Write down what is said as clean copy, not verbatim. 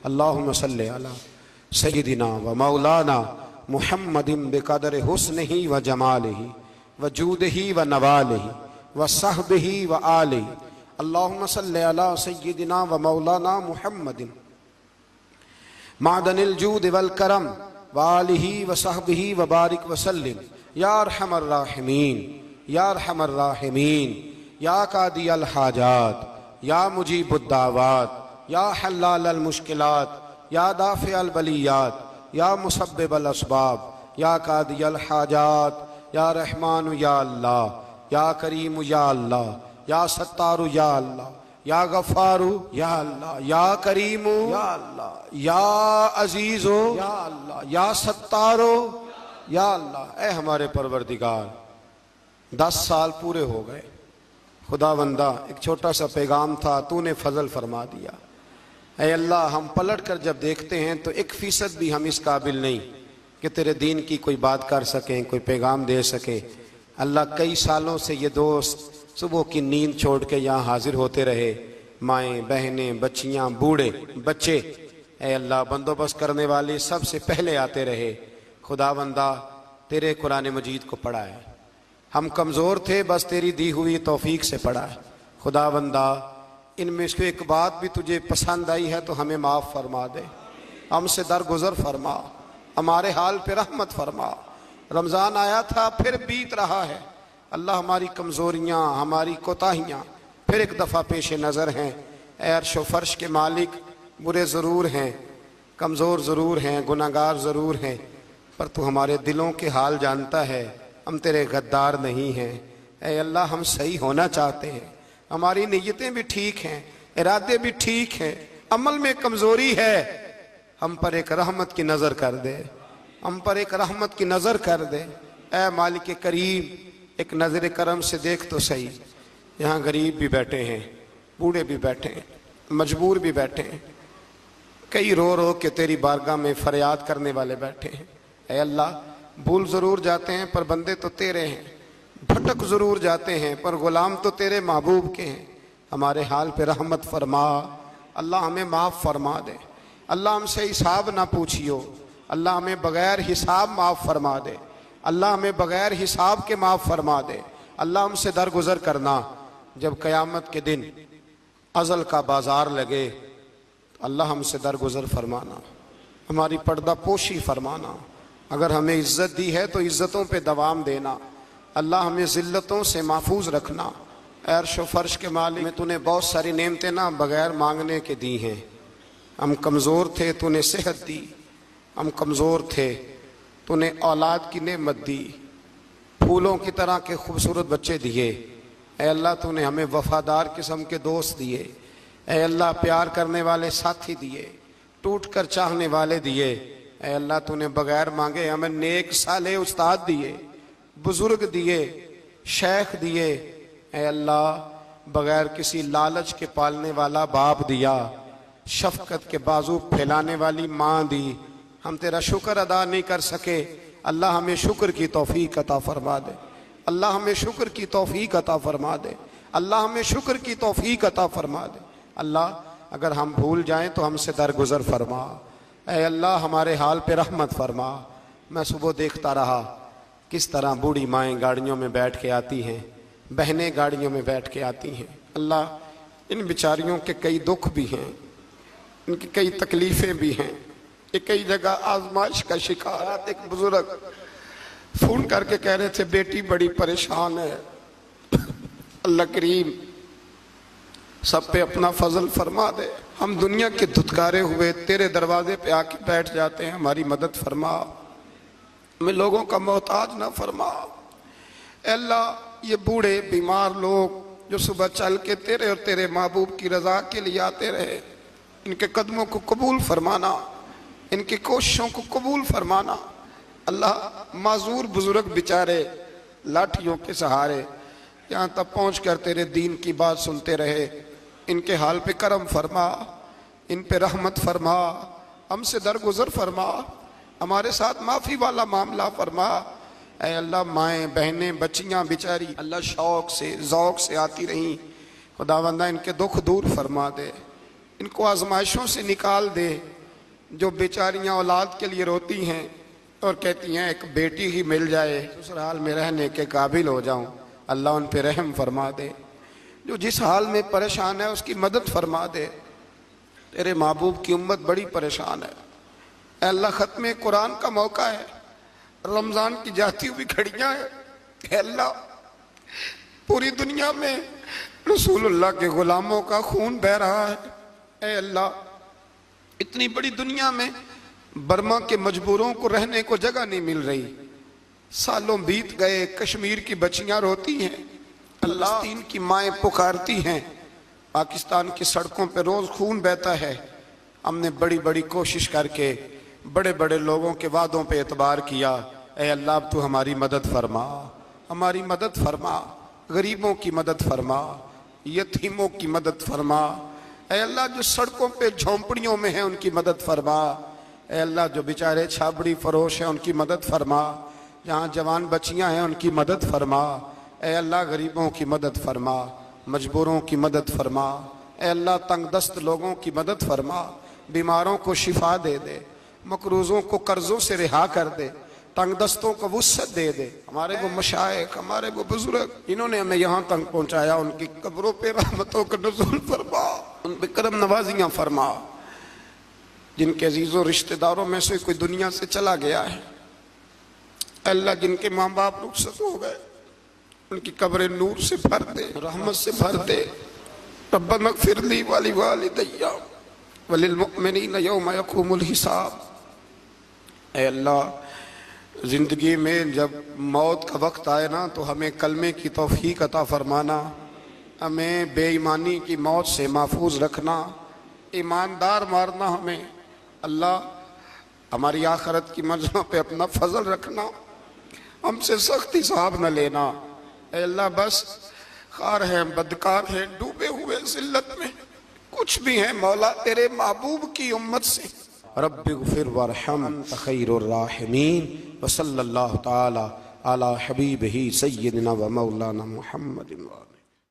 अल्लाहुम्मा सल्ली अला सय्यिदिना व मौलाना मुहम्मदिन बिक़दरि हुस्निही व जमालिही व जूदिही व नवालिही व सहबिही व आलिही। अल्लाहुम्मा सल्ली अला सय्यिदिना व मौलाना मुहम्मदिन मादनिल जूद वल करम व आलिही व सहबिही व बारिक व सल्लिम या अरहमर राहिमीन या अरहमर राहिमीन या कादियल हाजात या मुजीबुद दावात या हल्लाल अल मुश्किलात या दाफ़ि अल बलियात या मुसब्बिब अल अस्बाब या कादियल हाजात या रहमानु या अल्लाह या करीमु या अल्लाह या सत्तारु या अल्लाह या गफ़ारू या अल्लाह या करीमु या अल्लाह या अजीज़ो या अल्लाह या सत्तारो या अल्लाह। ए हमारे परवरदिगार, 10 साल पूरे हो गए खुदावंदा, एक छोटा सा पैगाम था, तूने फजल फरमा दिया। ऐ अल्लाह, हम पलट कर जब देखते हैं तो 1% भी हम इस काबिल नहीं कि तेरे दीन की कोई बात कर सकें, कोई पैगाम दे सके। अल्लाह, कई सालों से ये दोस्त सुबह की नींद छोड़ के यहाँ हाजिर होते रहे, माएँ बहनें बच्चियाँ बूढ़े बच्चे। ऐ अल्लाह, बंदोबस्त करने वाले सबसे पहले आते रहे। खुदावंदा, तेरे कुरान मजीद को पढ़ा है, हम कमज़ोर थे, बस तेरी दी हुई तौफीक से पढ़ा है। खुदावंदा, इनमें से एक बात भी तुझे पसंद आई है तो हमें माफ़ फरमा दे, हमसे दरगुजर फरमा, हमारे हाल पे रहमत फरमा। रमज़ान आया था, फिर बीत रहा है। अल्लाह, हमारी कमज़ोरियाँ, हमारी कोताहियाँ फिर एक दफ़ा पेश नज़र हैं। ऐ अर्श व फर्श के मालिक, बुरे ज़रूर हैं, कमज़ोर ज़रूर हैं, गुनाहगार ज़रूर हैं, पर तू हमारे दिलों के हाल जानता है। हम तेरे गद्दार नहीं हैं। ऐ अल्लाह, हम सही होना चाहते हैं, हमारी नीयतें भी ठीक हैं, इरादे भी ठीक हैं, अमल में कमज़ोरी है। हम पर एक रहमत की नज़र कर दे, हम पर एक रहमत की नज़र कर दे। ऐ मालिक करीम, एक नज़र करम से देख तो सही, यहाँ गरीब भी बैठे हैं, बूढ़े भी बैठे हैं, मजबूर भी बैठे हैं, कई रो रो के तेरी बारगाह में फरियाद करने वाले बैठे हैं। ऐ अल्लाह, भूल ज़रूर जाते हैं पर बंदे तो तेरे हैं, भटक ज़रूर जाते हैं पर ग़ुलाम तो तेरे महबूब के हैं। हमारे हाल पे रहमत फरमा। अल्लाह, हमें माफ़ फरमा दे। अल्लाह, हमसे हिसाब ना पूछियो। अल्लाह, हमें बग़ैर हिसाब माफ़ फरमा दे। अल्लाह, हमें बग़ैर हिसाब के माफ़ फरमा दे। अल्लाह, हमसे दरगुजर करना। जब क़यामत के दिन अज़ल का बाज़ार लगे, अल्लाह, हमसे दरगुजर फरमाना, हमारी पर्दा पोशी फरमाना। अगर हमें इज़्ज़त दी है तो इज़्ज़तों पे दवाम देना। अल्लाह, हमें ज़िल्लतों से महफूज रखना। अर्श व फर्श के मालिक, में तूने बहुत सारी नेमतें ना बग़ैर मांगने के दी हैं। हम कमज़ोर थे, तूने सेहत दी। हम कमज़ोर थे, तूने औलाद की नेमत दी। फूलों की तरह के खूबसूरत बच्चे दिए। ऐ अल्लाह, तूने हमें वफ़ादार किस्म के दोस्त दिए। ऐ अल्लाह, प्यार करने वाले साथी दिए, टूट कर चाहने वाले दिए। ऐ अल्लाह, तूने बग़ैर मांगे हमें नेक साले उस्ताद दिए, बुजुर्ग दिए, शेख दिए। ऐ अल्लाह, बग़ैर किसी लालच के पालने वाला बाप दिया, शफ़क़त के बाजू फैलाने वाली माँ दी। हम तेरा शुक्र अदा नहीं कर सके। अल्लाह, हमें शुक्र की तौफ़ीक अता फरमा दे। अल्लाह, हमें शुक्र की तौफ़ीक अता फरमा दे। अल्लाह, हमें शुक्र की तौफ़ीक अता फरमा दे। अल्लाह, अगर हम भूल जाएं तो हमसे दरगुजर फरमा। ऐ अल्लाह, हमारे हाल पे रहमत फरमा। मैं सुबह देखता रहा किस तरह बूढ़ी माएँ गाड़ियों में बैठ के आती हैं, बहनें गाड़ियों में बैठ के आती हैं। अल्लाह, इन बेचारियों के कई दुख भी हैं, इनकी कई तकलीफ़ें भी हैं, ये कई जगह आजमाइश का शिकार। एक बुजुर्ग फ़ोन करके कह रहे थे, बेटी बड़ी परेशान है। अल्लाह करीम सब पे अपना फजल फरमा दे। हम दुनिया के धुतकारे हुए तेरे दरवाजे पे आके बैठ जाते हैं, हमारी मदद फरमा, हमें लोगों का मोहताज ना फरमा। अल्लाह, ये बूढ़े बीमार लोग जो सुबह चल के तेरे और तेरे महबूब की रज़ा के लिए आते रहे, इनके कदमों को कबूल फरमाना, इनकी कोशिशों को कबूल फरमाना। अल्लाह, माजूर बुजुर्ग बेचारे लाठियों के सहारे यहाँ तक पहुँच कर तेरे दीन की बात सुनते रहे, इनके हाल पे करम फरमा, इन पे रहमत फरमा, हमसे दरगुजर फरमा, हमारे साथ माफ़ी वाला मामला फरमा। ऐ अल्लाह, माएँ बहनें बच्चियाँ बेचारी अल्लाह शौक़ से ज़ौक़ से आती रहीं, खुदावंदा इनके दुख दूर फरमा दे। इनको आजमाइशों से निकाल दे। जो बेचारियां औलाद के लिए रोती हैं और कहती हैं एक बेटी ही मिल जाए, ससुराल में रहने के काबिल हो जाऊं, अल्लाह उन पे रहम फरमा दे। जो जिस हाल में परेशान है उसकी मदद फरमा दे। तेरे महबूब की उम्मत बड़ी परेशान है। अल्लाह खत्म कुरान का मौका है, रमजान की जाती हुई घड़ियां हैं। अल्लाह पूरी दुनिया में रसूलुल्लाह के गुलामों का खून बह रहा है। ऐ अल्लाह इतनी बड़ी दुनिया में बर्मा के मजबूरों को रहने को जगह नहीं मिल रही। सालों बीत गए, कश्मीर की बच्चियां रोती हैं, अल्लाह तीन की माएँ पुकारती हैं, पाकिस्तान की सड़कों पे रोज खून बहता है। हमने बड़ी बड़ी कोशिश करके बड़े बड़े लोगों के वादों पे एतबार किया। ऐ अल्लाह तू हमारी मदद फरमा, हमारी मदद फरमा, गरीबों की मदद फरमा, यतीमों की मदद फरमा। ऐ अल्लाह जो सड़कों पे झोंपड़ियों में है उनकी मदद फरमा। ऐ अल्लाह जो बेचारे छाबड़ी फरोश हैं उनकी मदद फरमा। जहाँ जवान बच्चियाँ हैं उनकी मदद फरमा। ऐ अल्लाह गरीबों की मदद फरमा, मजबूरों की मदद फरमा। ऐ अल्लाह तंगदस्त लोगों की मदद फरमा, बीमारों को शिफा दे दे, मकरूजों को कर्जों से रिहा कर दे, तंगदस्तों को वुस्सत दे दे। हमारे वो मशाइख, हमारे वो बुजुर्ग, इन्होंने हमें यहाँ तक पहुँचाया, उनकी कब्रों पे रहमतों का नुज़ूल फरमा, उन पे करम नवाजियाँ फरमा। जिनके अजीज़ों रिश्तेदारों में से कोई दुनिया से चला गया है, अल्लाह जिनके माँ बाप रुखसत हो गए उनकी कब्रें नूर से भर दे, रहमत से भर दे। रब्बना इग़फिर ली व लिवालिदैया व लिलमुमिनीन यौम यक़ूमुल हिसाब। ऐ अल्लाह जिंदगी में जब मौत का वक्त आए ना तो हमें कलमे की तौफीक अता फरमाना, हमें बेईमानी की मौत से महफूज रखना, ईमानदार मारना हमें। अल्लाह हमारी आखिरत की मंजिलों पे अपना फजल रखना, हमसे सख्त हिसाब न लेना। ऐ अल्लाह बस खार हैं, बदकार हैं, डूबे हुए जिल्लत में कुछ भी है मौला तेरे महबूब की उम्मत से। रब्बिग़फिर वरहम अंत खैरुर राहिमीन व सल्लल्लाहु तआला अला हबीबिही सय्यिदिना व मौलाना मुहम्मदिन।